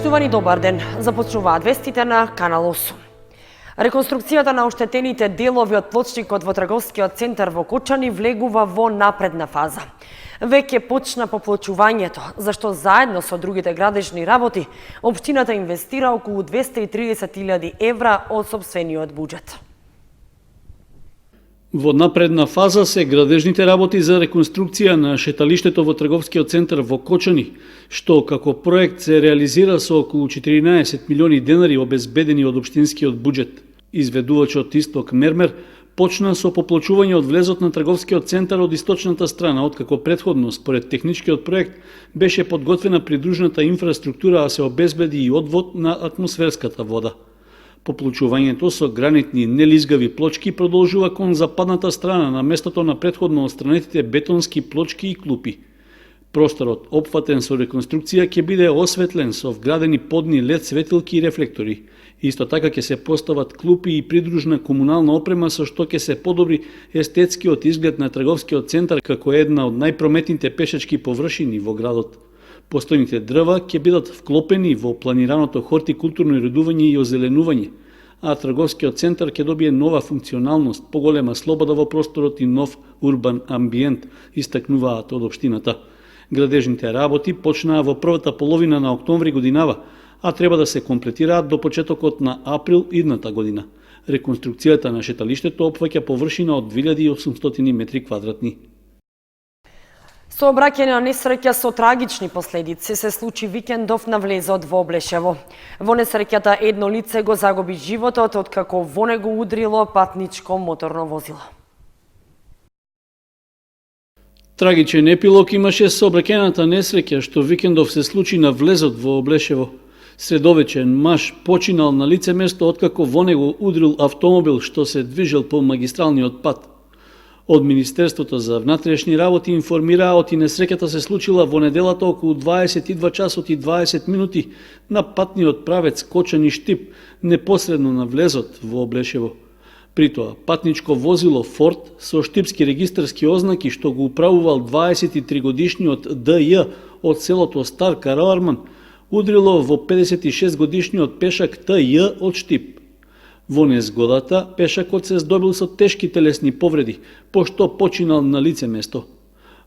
Почитувани, добар ден. Започнуваат вестите на Канал 8. Реконструкцијата на оштетените делови од плочникот во трговскиот центар во Кочани влегува во напредна фаза. Веќе почна поплочувањето, зашто заедно со другите градежни работи, општината инвестира околу 230.000 евра од сопствениот буџет. Во напредна фаза се градежните работи за реконструкција на шеталиштето во трговскиот центар во Кочани, што како проект се реализира со околу 14 милиони денари обезбедени од општинскиот буџет. Изведувачот Исток Мермер почна со поплочување од влезот на трговскиот центар од источната страна, откако претходно според техничкиот проект беше подготвена придружната инфраструктура, а се обезбеди и одвод на атмосферската вода. Поплочувањето со гранитни нелизгави плочки продолжува кон западната страна на местото на претходно отстранетите бетонски плочки и клупи. Просторот, опфатен со реконструкција, ќе биде осветлен со вградени подни LED светилки и рефлектори. Исто така ќе се постават клупи и придружна комунална опрема со што ќе се подобри естетскиот изглед на трговскиот центар како една од најпрометните пешачки површини во градот. Постојните дрва ќе бидат вклопени во планираното хортикултурно редување и озеленување, а трговскиот центар ќе добие нова функционалност, поголема слобода во просторот и нов урбан амбиент, истакнуваат од општината. Градежните работи почнаа во првата половина на октомври годинава, а треба да се комплетираат до почетокот на април идната година. Реконструкцијата на шеталиштето опфаќа површина од 2800 метри квадратни. Сообраќајна несреќа со трагични последици се случи викендов на влезот во Облешево. Во несреќата едно лице го загуби животот откако во него удрило патничко моторно возило. Трагичен епилог имаше сообраќајната несреќа што викендов се случи на влезот во Облешево. Средовечен маж починал на лице место откако во него удрил автомобил што се движел по магистралниот пат. Од Министерството за внатрешни работи информираа оти несреќата се случила во неделата околу 22 часот и 20 минути на патниот правец Кочани-Штип, непосредно на влезот во Облешево. Притоа, патничко возило Форд со штипски регистарски ознаки што го управувал 23 годишниот ДЈ од селото Стар Караорман удрило во 56 годишниот пешак ТЈ од Штип. Во незгодата, пешакот се здобил со тешки телесни повреди, пошто починал на лице место.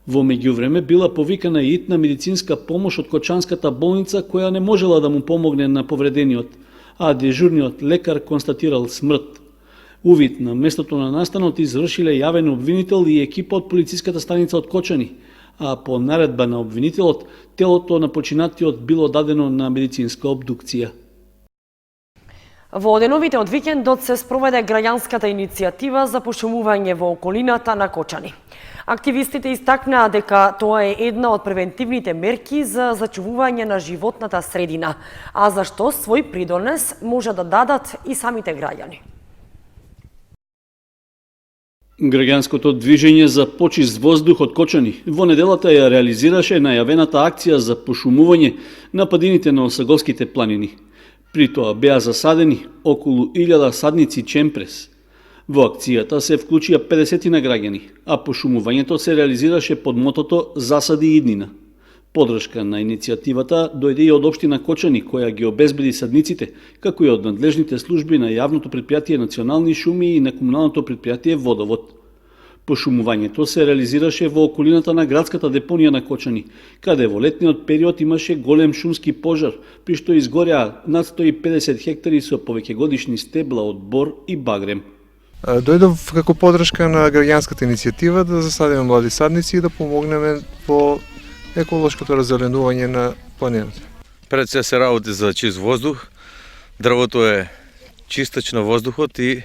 Во меѓувреме била повикана и итна медицинска помош од Кочанската болница која не можела да му помогне на повредениот, а дежурниот лекар констатирал смрт. Увид на местото на настанот извршиле јавен обвинител и екипа од полициската станица од Кочани, а по наредба на обвинителот, телото на починатиот било дадено на медицинска обдукција. Во деновите од викендот се спроведе граѓанската иницијатива за пошумување во околината на Кочани. Активистите истакнаа дека тоа е една од превентивните мерки за зачувување на животната средина, а за што свој придонес може да дадат и самите граѓани. Граѓанското движење за почист воздух од Кочани во неделата ја реализираше најавената акција за пошумување на падините на Осаговските планини. При тоа беа засадени околу 1000 садници чемпрес. Во акцијата се вклучија 50 на граѓани, а пошумувањето се реализираше под мотото "Засади иднина". Подршка на иницијативата дојде и од општина Кочани, која ги обезбеди садниците, како и од надлежните служби на јавното претпријатие Национални шуми и на комуналното претпријатие Водовод. Пошумувањето се реализираше во околината на градската депонија на Кочани, каде во летниот период имаше голем шумски пожар, при што изгореа над 150 хектари со повеќегодишни стебла од бор и багрем. Дојдов како подршка на граѓанската иницијатива да засадиме млади садници и да помогнеме во еколошкото раззеленување на планината. Пред се работи за чист воздух. Дрвото е чистач на воздухот и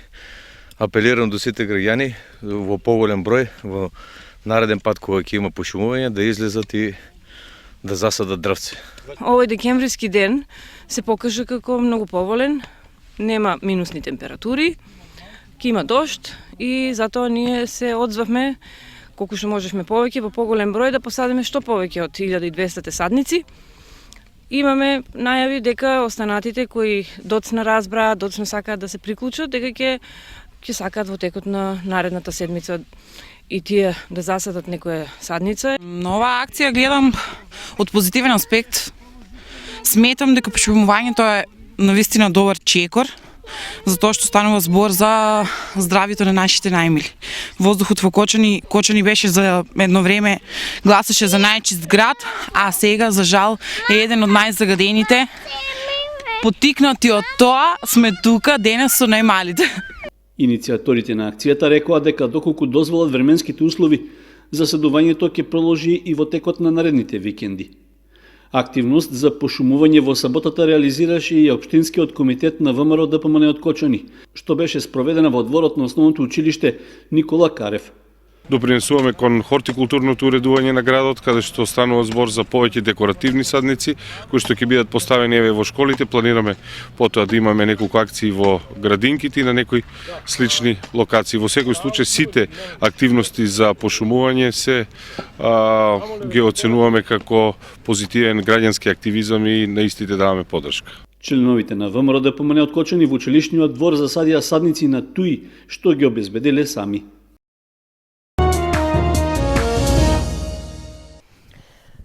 апелирам до сите граѓани во поголем број во нареден пат кога ќе има пошумување да излезат и да засадат дрвци. Овој декемвриски ден се покажа како многу поволен, нема минусни температури, ќе има дожд и затоа ние се одзвавме колку што можевме повеќе во поголем број да посадиме што повеќе од 1200 садници. Имаме најави дека останатите кои доцна разбраа, доцна сакаат да се приклучат, дека ќе сакаат во текот на наредната седмица и тие да засадат некоја садница. На оваа акција гледам од позитивен аспект. Сметам дека пошумувањето е навистина добар чекор, затоа што станува збор за здравјето на нашите најмили. Воздухот во Кочани беше за едно време, гласеше за најчист град, а сега, за жал, е еден од најзагадените. Потикнати од тоа, сме тука денес со најмалите. Иницијаторите на акцијата рекоа дека доколку дозволат временските услови, заседувањето ќе продолжи и во текот на наредните викенди. Активност за пошумување во саботата реализираше и Општинскиот комитет на ВМРО ДПМН од Кочани, што беше спроведена во дворот на основното училиште Никола Карев. Допринесуваме кон хортикултурното уредување на градот, каде што станува збор за повеќе декоративни садници, кои што ќе бидат поставени еве во школите. Планираме потоа да имаме неколку акции во градинките и на некои слични локации. Во секој случај сите активности за пошумување се ги оценуваме како позитивен граѓански активизам и на истите даваме поддршка. Членовите на ВМРО ДПМН од Кочани во училишниот двор засадија садници на туи што ги обезбеделе сами.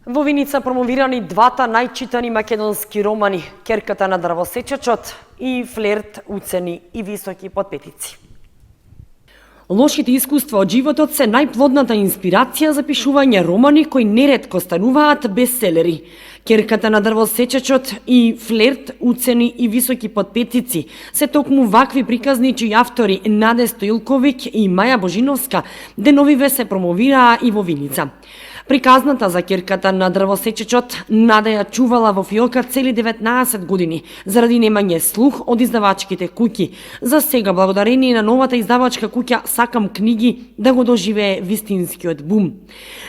Во Виница промовирани двата најчитани македонски романи "Ќерката на дрвосечачот" и "Флерт, уцени и високи подпетици". Лошите искуства од животот се најплодната инспирација за пишување романи кои неретко стануваат бестселери. "Ќерката на дрвосечачот" и "Флерт, уцени и високи подпетици" се токму вакви приказни чии автори Наде Стоилковиќ и Маја Божиновска деновиве се промовираа и во Виница. Приказната за "Ќерката на дрвосечачот" Наде ја чувала во фиока цели 19 години, заради немање слух од издавачките куќи. За сега, благодарение на новата издавачка куќа "Сакам книги", да го доживее вистинскиот бум.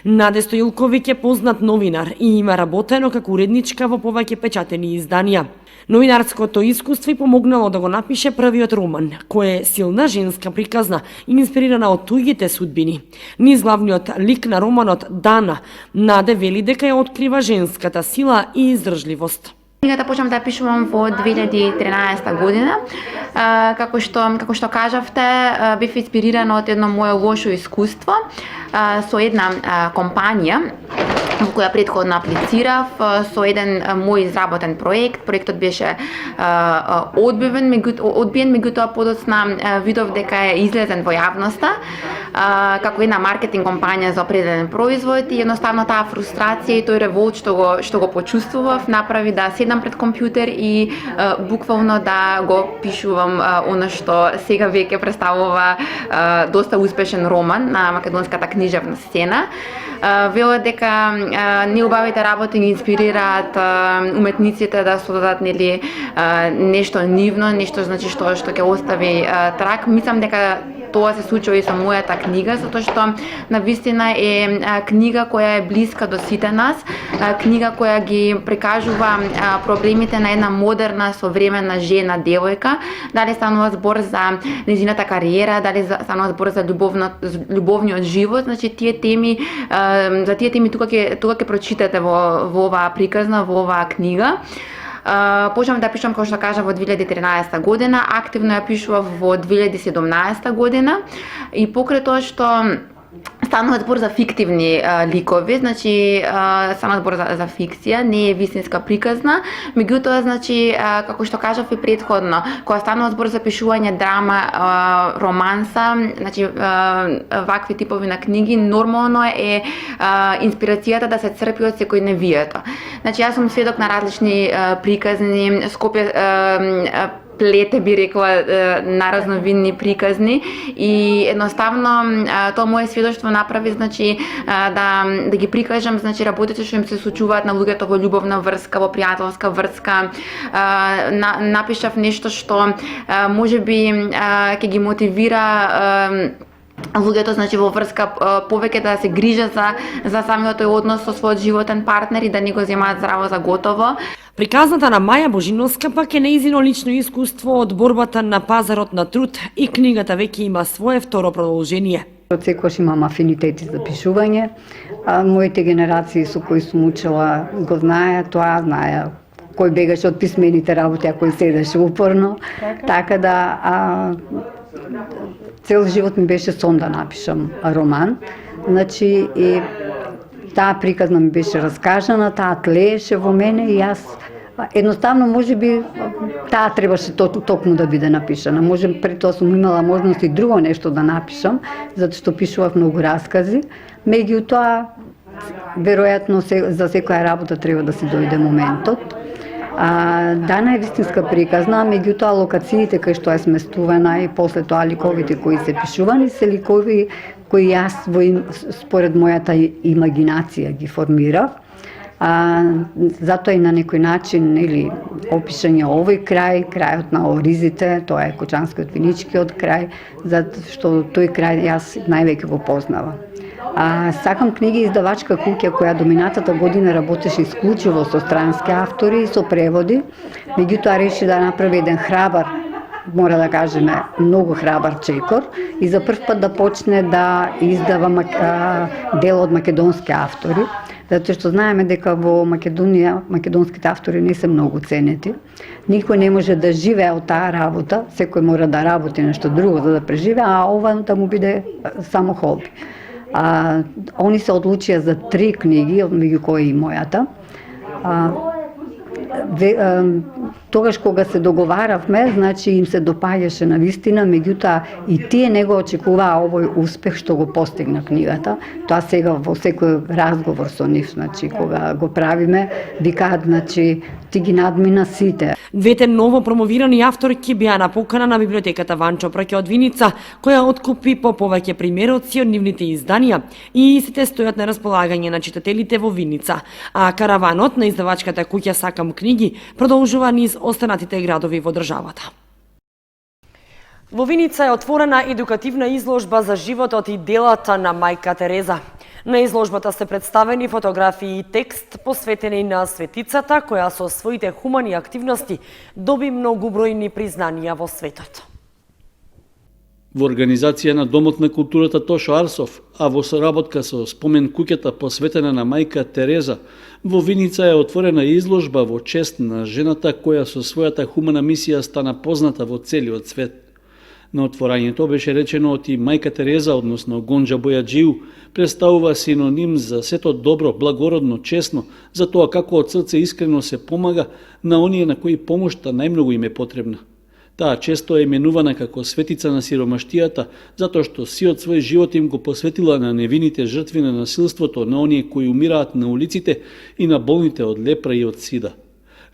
Наде Стоилковиќ е познат новинар и има работено како уредничка во повеќе печатени изданија. Новинарското искуство и помогнало да го напише првиот роман, кој е силна женска приказна, инспирирана од туѓите судбини. Низ главниот лик на романот Дана, Наде вели дека ја открива женската сила и издржливост. Книгата почнав да пишувам во 2013 година. Како што кажавте, бев инспирирана од едно мое лошо искуство со една компанија во која претходно аплицирав со еден мој изработен проект. Проектот беше одбиен, меѓутоа подоцна видов дека е излезен во јавноста како една маркетинг компанија за определен производ и едноставно таа фрустрација и тој револт што го почувствував направи да седам пред компјутер и буквално да го пишувам она што сега веќе представува доста успешен роман на македонската книжевна сцена. Велат дека неубавите работи ги инспирираат уметниците да создадат нешто нивно, нешто значи што ќе остави трак. Мислам дека тоа се случува и со мојата книга, затоа што навистина е книга која е блиска до сите нас, книга која ги прикажува проблемите на една модерна, современа жена, девојка, дали станува збор за нејзината кариера, дали станува збор за љубовниот живот, значи тие теми, за тие теми тука ќе прочитате во оваа приказна, во оваа книга. Почнав да пишувам, како што кажа, во 2013 година, активно ја пишував во 2017 година и покрај тоа што станува збор за фиктивни ликови, значи станува збор за фикција, не е вистинска приказна, меѓутоа, значи, како што кажав и претходно, кога станува збор за пишување драма, романса, значи, вакви типови на книги, нормално е инспирацијата да се црпи од секојдневието. Значи, јас сум сведок на различни приказни, Скопје плете, би рекла, на разновидни приказни и едноставно тоа моje сведоштво направи, значи, да ги прикажам, значи, работите што им се случуваат на луѓето во љубовна врска, во пријателска врска. Напишав нешто што можеби ќе ги мотивира луѓето, значи, во врска повеќе да се грижат за самиот тој однос со својот животен партнер и да не го земаат здраво за готово. Приказната на Маја Божиновска пак е нејзино лично искуство од борбата на пазарот на труд и книгата веќе има свое второ продолжение. Од секогаш имам афинитети за пишување. Моите генерации со кои сум учила го знаеа тоа, знаеа кој бегаше од писмените работи, а кој седеше упорно. Така да цел живот ми беше сон да напишам роман. Значи и таа приказна ми беше раскажана, таа тлееше во мене и јас Едноставно, може би, таа требаше токму да биде напишана. Може, пред тоа сум имала можност и друго нешто да напишам, затоа што пишував многу раскази. Меѓутоа, веројатно за секоја работа треба да се дојде моментот. Дана е вистинска приказна, меѓутоа локациите кај што е сместувана и после тоа ликовите кои се пишувани се ликови кои јас според мојата имагинација ги формирав. Затоа и на некој начин или опишање овој крајот на оризите, тоа е Кочанскиот виничкиот крај, зашто тој крај јас највеќе го познавам. Сакам книги издавачка куќа која до минатата година работеше исклучиво со странски автори и со преводи, меѓутоа реши да направи еден храбар, мора да кажеме, многу храбар чекор и за прв пат да почне да издава дел од македонски автори, затоа што знаеме дека во Македонија македонските автори не се многу ценети. Никој не може да живее од таа работа, секој мора да работи нешто друго за да преживее, а ова да му биде само хоби. Они се одлучија за 3 книги, меѓу кои и мојата. Тогаш кога се договаравме, значи им се допаѓаше на вистина, меѓутоа и тие не го очекуваа овој успех што го постигна книгата. Тоа сега во секој разговор со нив, значи кога го правиме, викаат, значи ти ги надмина сите. Двете ново промовирани авторки беа на покана на библиотеката Ванчо Праќе од Виница, која откупи по повеќе примероци од нивните изданија и сите стојат на располагање на читателите во Виница, а караванот на издавачката куќа Сакам книги продолжува низ останатите градови во државата. Во Виница е отворена едукативна изложба за животот и делата на мајка Тереза. На изложбата се представени фотографии и текст посветени на светицата, која со своите хумани активности доби многубројни признанија во светот. Во организација на Домот на културата Тошо Арсов, а во соработка со спомен куќата посветена на мајка Тереза, во Виница е отворена изложба во чест на жената која со својата хумана мисија стана позната во целиот свет. На отворањето беше речено оти мајка Тереза, односно Гонџа Бојаджију, представува синоним за сето добро, благородно, честно, за тоа како од срце искрено се помага на оние на кои помошта најмногу им е потребна. Таа често е именувана како светица на сиромаштијата, затоа што сиот свој живот им го посветила на невините жртви на насилството, на оние кои умираат на улиците и на болните од лепра и од сида.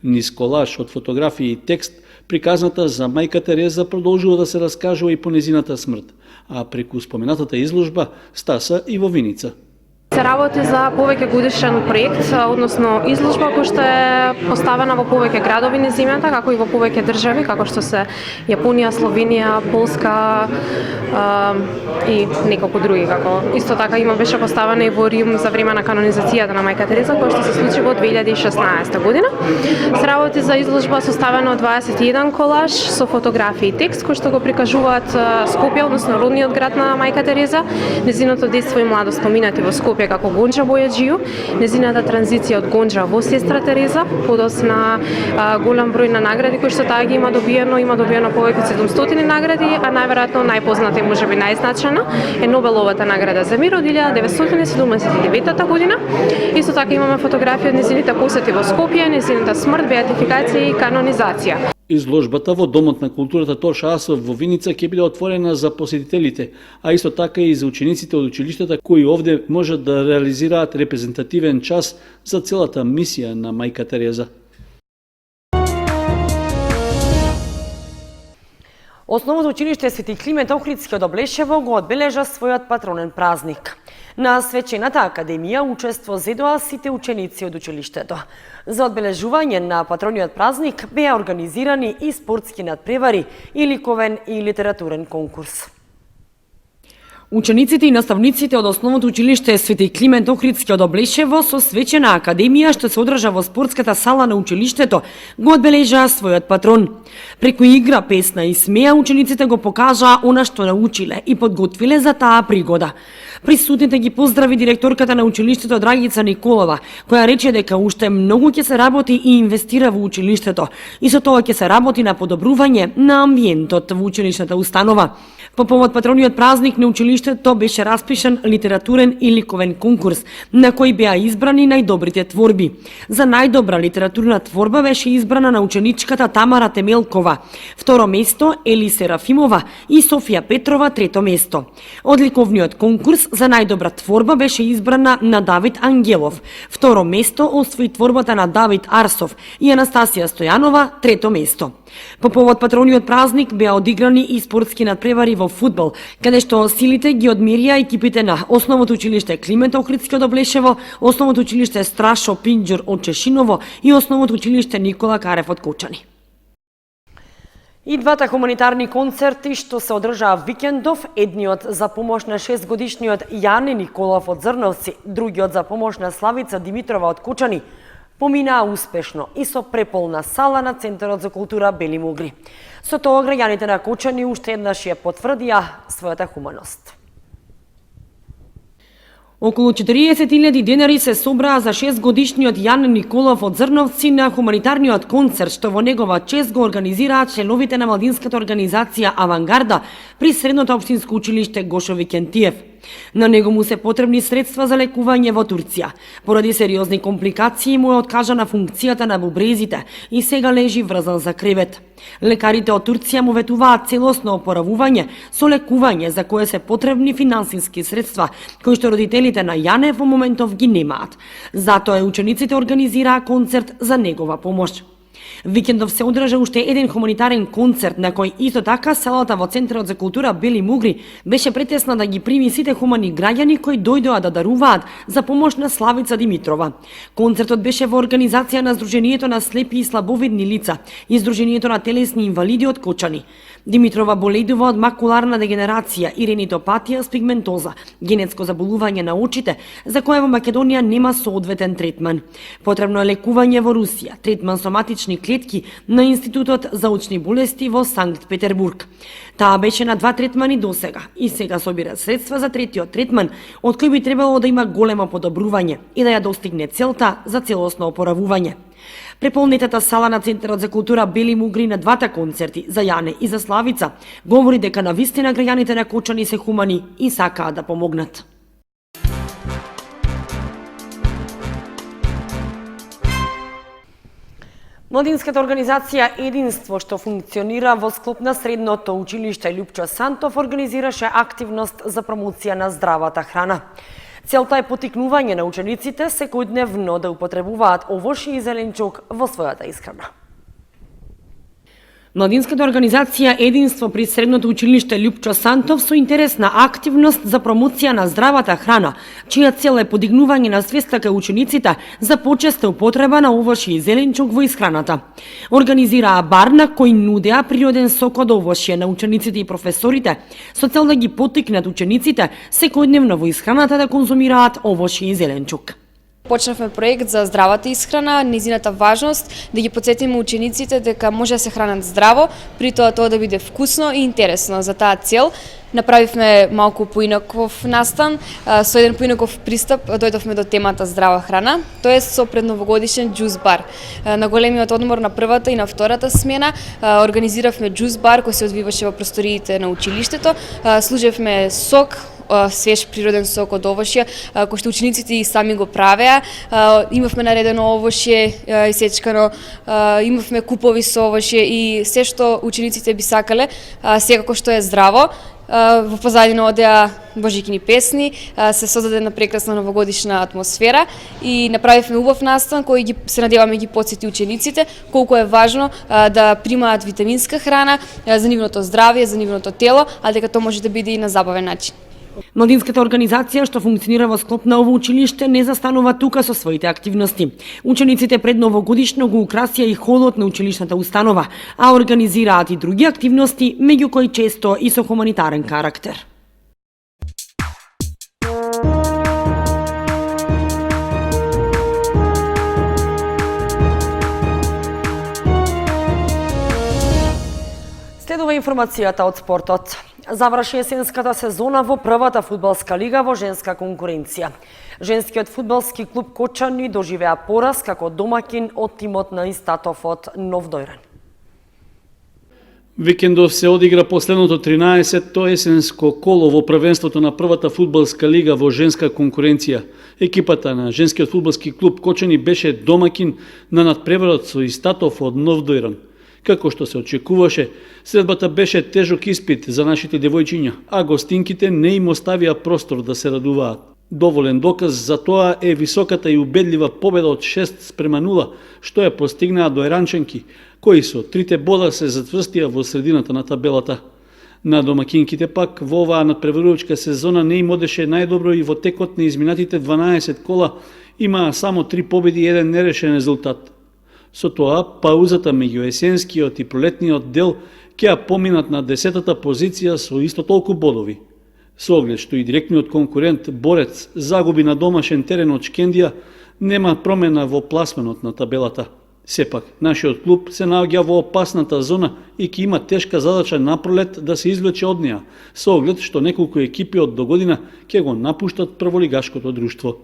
Низ колаж од фотографии и текст, приказната за мајка Тереза продолжува да се раскажува и по незината смрт, а преку споменатата изложба стаса и во Виница. Се работи за повеќе годишен проект, односно изложба која што е поставена во повеќе градови низ земјата, како и во повеќе држави, како што се Јапонија, Словенија, Полска и неколку други. Како исто така беше поставена и во Рим за време на канонизацијата на мајка Тереза, која што се случи во 2016 година. Се работи за изложба составена од 21 колаж со фотографии и текст кои што го прикажуваат Скопје, односно родниот град на мајка Тереза, незиното детство и младост поминати во Скопје како Гонџа Бојаджију, незината транзиција од Гонџа во сестра Тереза, подосна голем број на награди кои што таа ги има добиено повеќе од 700 награди, а најверојатно најпозната и можеби најзначајна е Нобеловата награда за мир од 1979 година. Исто така имаме фотографии од незините посети во Скопје, незината смрт, беатификација и канонизација. Изложбата во Домот на културата Тошо Арсов во Виница ќе биде отворена за посетителите, а исто така и за учениците од училиштата кои овде можат да реализираат репрезентативен час за целата мисија на мајка Тереза. Основното училиште Свети Климент Охридски од Облешево го одбележа својот патронен празник. На свечената академија учество зедоа сите ученици од училиштето. За одбележување на патрониот празник беа организирани и спортски надпревари, и ликовен и литературен конкурс. Учениците и наставниците од Основното училиште Свети Климент Охридски од Облешево со свечена академија што се одржа во спортската сала на училиштето го одбележаа својот патрон. Преку игра, песна и смеа учениците го покажаа она што научиле и подготвиле за таа пригода. Присутните ги поздрави директорката на училиштето Драгица Николова, која рече дека уште многу ќе се работи и инвестира во училиштето и со тоа ќе се работи на подобрување на амбиентот во училишната установа. По повод патрониот празник на училиштето беше распишан литературен и ликовен конкурс, на кој беа избрани најдобрите творби. За најдобра литературна творба беше избрана на ученичката Тамара Темелкова, второ место Ели Серафимова и Софија Петрова трето место. Од ликовниот конкурс за најдобра творба беше избрана на Давид Ангелов, второ место освои творбата на Давид Арсов и Анастасија Стојанова трето место. По повод патрониот празник беа одиграни и спортски надпревари во фудбал, каде што силите ги одмерија екипите на Основното училиште Климент Охридски од Облешево, Основното училиште Страшо Пинџур од Чешиново и Основното училиште Никола Карев од Кочани. И двата хуманитарни концерти што се одржаа викендов, едниот за помош на 6-годишниот Јане Николов од Зрновци, другиот за помош на Славица Димитрова од Кочани, поминаа успешно и со преполна сала на Центарот за култура Бели Мугри. Со тоа граѓаните на Кочани уште еднаш ја потврдија својата хуманост. Околу 40.000 денари се собраа за 6-годишниот Јан Николов од Зрновци на хуманитарниот концерт што во негова чест го организираат членовите на младинската организација Авангарда при Средното општинско училиште Гошо Викентиев. На него му се потребни средства за лекување во Турција. Поради сериозни компликации му е откажана функцијата на бубрезите и сега лежи врзан за кревет. Лекарите од Турција му ветуваат целосно опоравување со лекување за кое се потребни финансиски средства, кои што родителите на Јане во моментов ги немаат. Затоа учениците организираа концерт за негова помош. Викендов се одржа уште еден хуманитарен концерт на кој исто така салата во Центарот за култура Бели Мугри беше претесна да ги прими сите хумани граѓани кои дојдоа да даруваат за помош на Славица Димитрова. Концертот беше во организација на Сдруженијето на слепи и слабовидни лица и Сдруженијето на телесни инвалиди од Кочани. Димитрова боледува од макуларна дегенерација и ренитопатија с пигментоза, генетско заболување на очите, за кое во Македонија нема соодветен третман. Потребно е лекување во Русија, третман соматични клетки на Институтот за очни болести во Санкт Петербург. Таа беше на 2 третмани досега и сега собира средства за третиот третман, од кој би требало да има големо подобрување и да ја достигне целта за целосно опоравување. Преполнетата сала на Центарот за култура Бели Мугри на двата концерти, за Јане и за Славица, говори дека навистина граѓаните на Кочани се хумани и сакаат да помогнат. Младинската организација Единство, што функционира во склоп на Средното училиште Лјупчо Сантов, организираше активност за промоција на здравата храна. Целта е потикнување на учениците секојдневно да употребуваат овошје и зеленчук во својата исхрана. Младинската организација Единство при Средното училиште Лјупчо Сантов со интересна активност за промоција на здравата храна, чија цел е подигнување на свеста кај учениците за почеста употреба на овошје и зеленчук во исхраната. Организираа бар на кој нудеа природен сок од овошје на учениците и професорите, со цел да ги поттикнат учениците секојдневно во исхраната да конзумираат овошје и зеленчук. Почнавме проект за здравата исхрана, низината важност, да ги потсетиме учениците дека може да се хранат здраво, при тоа да биде вкусно и интересно. За таа цел направивме малку поинаков настан, со еден поинаков пристап дојдовме до темата здрава храна, тоест со предновогодишен џус бар. На големиот одмор на првата и на втората смена организиравме џус бар кој се одвиваше во просториите на училиштето, служевме сок, свеж природен сок од овошје, кој што учениците и сами го правеа. Имавме наредено овошје исечкано, имавме купови со овошје и се што учениците би сакале, секако што е здраво. Во позадина одеа божикини песни, се создаде на прекрасна новогодишна атмосфера и направивме убав настан кој се надеваме ги потсети учениците колку е важно да примаат витаминска храна за нивното здравје, за нивното тело, а дека тоа може да биде и на забавен начин. Младинската организација што функционира во склоп на ово училиште не застанува тука со своите активности. Учениците пред новогодишно го украсија и холот на училишната установа, а организираат и други активности, меѓу кои често и со хуманитарен карактер. Следува информацијата од спортот. Заврши есенската сезона во првата фудбалска лига во женска конкуренција. Женскиот фудбалски клуб Кочани доживеа пораз како домакин од тимот на Истатов од Нов Дојран. Викендов се одигра последното 13-то есенско коло во првенството на првата фудбалска лига во женска конкуренција. Екипата на женскиот фудбалски клуб Кочани беше домакин на надпреварот со Истатов од Нов Дојран. Како што се очекуваше, средбата беше тежок испит за нашите девојчиња, а гостинките не им оставија простор да се радуваат. Доволен доказ за тоа е високата и убедлива победа од 6:0, што ја постигнаа дојранченки, кои со 3 бода се затврстија во средината на табелата. На домакинките пак во оваа надпреварувачка сезона не им одеше најдобро и во текот на изминатите 12 кола имаа само 3 победи и 1 нерешен резултат. Со тоа, паузата меѓу есенскиот и пролетниот дел ќе ја поминат на 10-та позиција со исто толку бодови. Со оглед што и директниот конкурент Борец загуби на домашен терен од Шкендија, нема промена во пласменот на табелата. Сепак, нашиот клуб се наоѓа во опасната зона и ќе има тешка задача напролет да се извлече од неа, со оглед што неколку екипи од догодина ќе го напуштат прволигашкото друштво.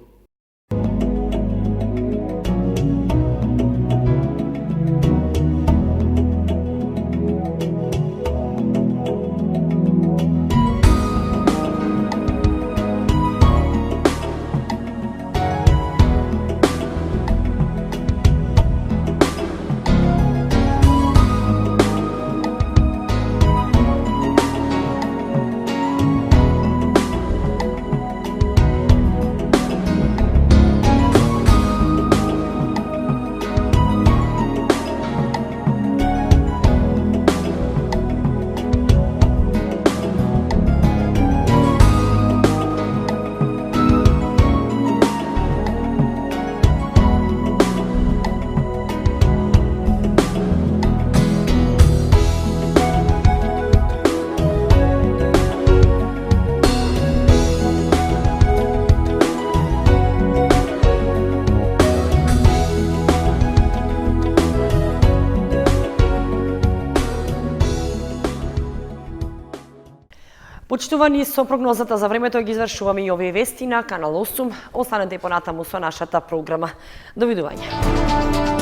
Почитувани, со прогнозата за времето ги извршуваме и овие вести на Канал 8. Останете понатаму со нашата програма. Довидување.